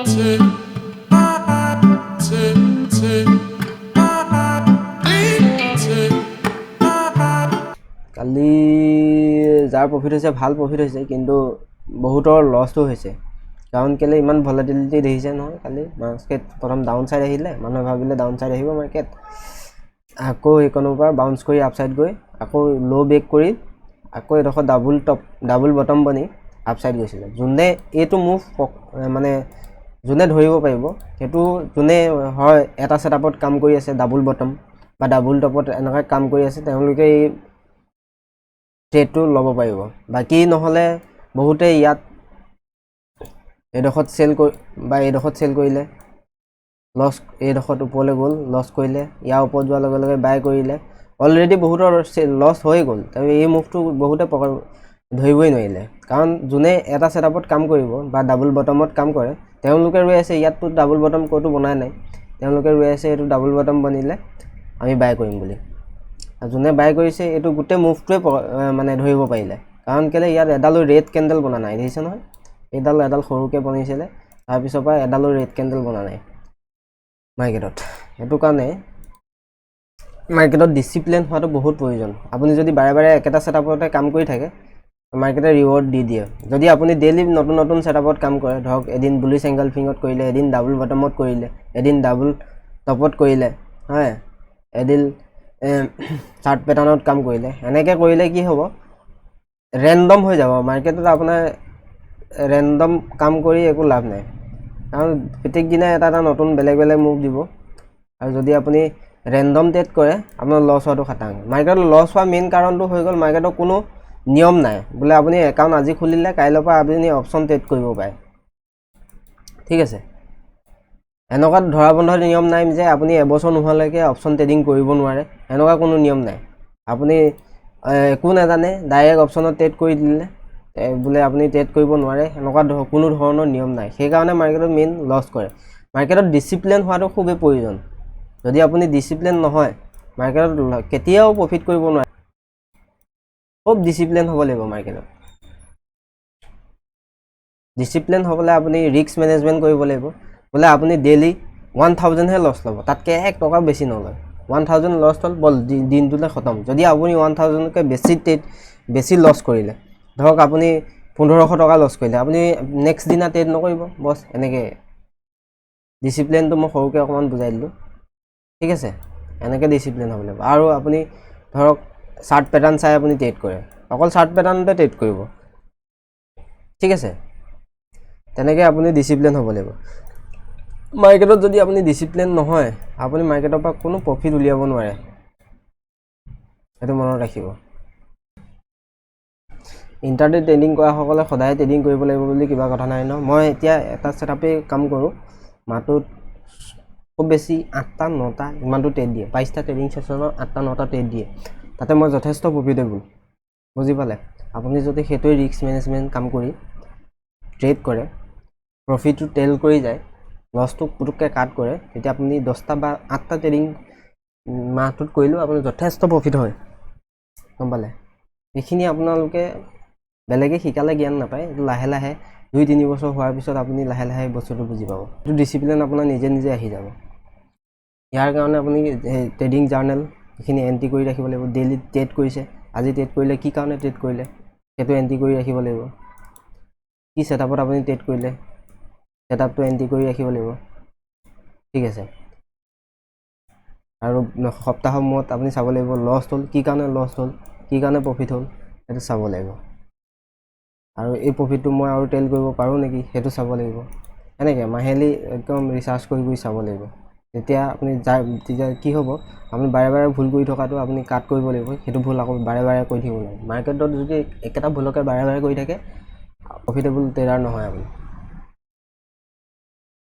কালি যাৰ প্ৰফিট হৈছে ভাল প্ৰফিট হৈছে কিন্তু বহুতৰ লছটো হৈছে কাৰণ কেলে ইমান ভলাটিলিটি দেখিছে নহয় কালি মাৰ্কেট প্ৰথম ডাউন সাইড আহিলে মানুহে ভাবিলে ডাউন সাইড আহিব মাৰ্কেট আকৌ এইকনৰ পৰা বাউন্স কৰি আপ সাইড গৈ আকৌ লো ব্ৰেক কৰি আকৌ এডোখৰ ডাবল বটম বনি আপ সাইড গৈছিলে যোনে এইটো মুভ মানে যোনে ধৰিব পাৰিব সেইটো যোনে হয় এটা সেটআপত কাম কৰি আছে ডাবল বটম বা ডাবল টপত এনেকৈ কাম কৰি আছে তেওঁলোকে এই ট্ৰেডটো ল'ব পাৰিব বাকি নহলে বহুতে ইয়াত এডোখৰত সেল বা এডোখৰত সেল কৰিলে লছ এডোখৰত ওপৰলৈ গ'ল লছ কৰিলে ইয়াৰ ওপৰত যোৱাৰ লগে লগে বাই কৰিলে অলৰেডি বহুতৰ লছ হৈ গ'ল তাৰ এই মুভটো বহুতে ধৰিবই নোৱাৰিলে কাৰণ যোনে এটা সেটআপত কাম কৰিব বা ডাবল বটমত কাম কৰে তেওঁলোকে ৰৈ আছে ইয়াততো ডাবল বটম ক'তো বনাই নাই তেওঁলোকে ৰৈ আছে এইটো ডাবল বটম বনিলে আমি বাই কৰিম বুলি যোনে বাই কৰিছে এইটো গোটেই মুভটোৱে মানে ধৰিব পাৰিলে কাৰণ কেলে ইয়াত এডালো ৰেড কেন্ডেল বনা নাই দেখিছে নহয় এডাল সৰুকে বনিছিলে তাৰ পিছৰ পৰা এডালো ৰেড কেন্ডেল বনা নাই মাৰ্কেটত এটো কাৰণে মাৰ্কেটত ডিসিপ্লিন হোৱাটো বহুত প্ৰয়োজন আপুনি যদি বাৰে বাৰে একেটা সেটআপতে কাম কৰি থাকে মাৰ্কেটে ৰিৱাৰ্ড দি দিয়ে যদি আপুনি ডেইলি নতুন সেটআপত কাম কৰে ধৰক এদিন বুলিশ এংগলফিংত কৰিলে এদিন ডাবল বটমত কৰিলে এদিন ডাবল টপত কৰিলে হয় এদিন চাৰ্ট প্যাটাৰ্নত কাম কৰিলে এনেকৈ কৰিলে কি হ'ব ৰেন্ডম হৈ যাব মাৰ্কেটত আপোনাৰ ৰেন্ডম কাম কৰি একো লাভ নাই কাৰণ প্ৰত্যেক দিনা এটা নতুন বেলেগ মুভ দিব আৰু যদি আপুনি ৰেন্ডম ট্ৰেড কৰে আপোনাৰ লছ হোৱাটো খাটাং মাৰ্কেটত লছ হোৱা মেইন কাৰণটো হৈ গ'ল মাৰ্কেটৰ কোনো নিয়ম নাই বোলে আপুনি একাউণ্ট আজি খুলিলে কাইলৈৰ পৰা আপুনি অপচন ট্ৰেড কৰিব পাৰে ঠিক আছে এনেকুৱা ধৰা বন্ধ নিয়ম নাই যে আপুনি এবছৰ নোহোৱালৈকে অপচন ট্ৰেডিং কৰিব নোৱাৰে এনেকুৱা কোনো নিয়ম নাই আপুনি একো নাজানে ডাইৰেক্ট অপচনত ট্ৰেড কৰি দিলে বোলে আপুনি ট্ৰেড কৰিব নোৱাৰে এনেকুৱা কোনো ধৰণৰ নিয়ম নাই সেইকাৰণে মাৰ্কেটত মেইন লছ কৰে মাৰ্কেটত ডিসিপ্লিন হোৱাটো খুবেই প্ৰয়োজন যদি আপুনি ডিসিপ্লিন নহয় মাৰ্কেটত কেতিয়াও প্ৰফিট কৰিব নোৱাৰে খুব ডিসিপ্লিন হ'ব লাগিব মাৰ্কেটত ডিসিপ্লিন হ'বলৈ আপুনি ৰিস্ক মেনেজমেন্ট কৰিব লাগিব বোলে আপুনি ডেইলি 1000 হে লছ ল'ব তাতকৈ 1 টকা বেছি নলয় 1000 লছ হ'ল বল দিনটোলে খতম যদি আপুনি 1000 কৈ বেছি লছ কৰিলে ধৰক আপুনি 1500 টকা লছ কৰিলে আপুনি নেক্সট দিনা ট্ৰেড নকৰিব বস এনেকৈ ডিসিপ্লিনটো মই সৰুকৈ অকমান বুজাই দিলোঁ ঠিক আছে এনেকৈ ডিসিপ্লিন হ'ব লাগিব আৰু আপুনি ধৰক চাৰ্ট প্যাটাৰ্ন চাই আপুনি ট্ৰেড কৰে অকল চাৰ্ট প্যাটাৰ্নতে ট্ৰেড কৰিব ঠিক আছে তেনেকৈ আপুনি ডিসিপ্লিন হ'ব লাগিব মাৰ্কেটত যদি আপুনি ডিসিপ্লিন নহয় আপুনি মাৰ্কেটৰ পৰা কোনো প্ৰফিট উলিয়াব নোৱাৰে এটো মনত ৰাখিব ইন্টাৰডে ট্ৰেডিং কৰা সকলে সদায় ট্ৰেডিং কৰিব লাগিব বুলি কিবা কথা নাই ন মই এতিয়া এটা সেটআপে কাম কৰো মাটোত খুব বেছি 8টা 9টা ইমানটো ট্ৰেড দিয়ে 22টা ট্ৰেডিং সেশনৰ 8টা 9টা ট্ৰেড দিয়ে তাতে মই যথেষ্ট প্ৰফিটেবল বুজি পালে আপুনি যদি হেতৈ ৰিস্ক মেনেজমেন্ট কাম কৰি ট্ৰেড কৰে প্ৰফিটটো টেল কৰি যায় লছটো পুতুককে কাট কৰে তেতিয়া আপুনি 10টা বা 8টা ট্ৰেডিং মাহটোত কৰিলেও আপুনি যথেষ্ট প্ৰফিট হয় গম পালে এইখিনি আপোনালোকে বেলেগে শিকালে জ্ঞান নাপায় লাহে লাহে 2-3 বছৰ হোৱাৰ পিছত আপুনি লাহে লাহে বস্তুটো বুজি পাব এইটো ডিসিপ্লিন আপোনাৰ নিজে আহি যাব ইয়াৰ কাৰণে আপুনি ট্ৰেডিং জাৰ্নেল এখিনি এন্ট্ৰি কৰি ৰাখিব লাগিব ডেইলি ট্ৰেড কৰিছে আজি ট্ৰেড কৰিলে কি কাৰণে ট্ৰেড কৰিলে সেইটো এন্ট্ৰি কৰি ৰাখিব লাগিব কি সেটআপত আপুনি ট্ৰেড কৰিলে সেটআপটো এন্ট্ৰি কৰি ৰাখিব লাগিব ঠিক আছে আৰু সপ্তাহৰ মূৰত আপুনি চাব লাগিব লছ হ'ল কি কাৰণে লছ হ'ল কি কাৰণে প্ৰফিট হ'ল সেইটো চাব লাগিব আৰু এই প্ৰফিটটো মই আৰু টেল কৰিব পাৰো নেকি সেইটো চাব লাগিব এনেকৈ মাহেলি একদম ৰিসাৰ্চ কৰি চাব লাগিব তেতিয়া আপুনি তেতিয়া কি হ'ব আপুনি বাৰে বাৰে ভুল কৰি থকাটো আপুনি কাট কৰিব লাগিব সেইটো ভুল আকৌ বাৰে বাৰে কৰি থাকিব লাগিব মাৰ্কেটত যদি একেটা ভুলকে বাৰে বাৰে কৰি থাকে প্ৰফিটেবল ট্ৰেডাৰ নহয় আপুনি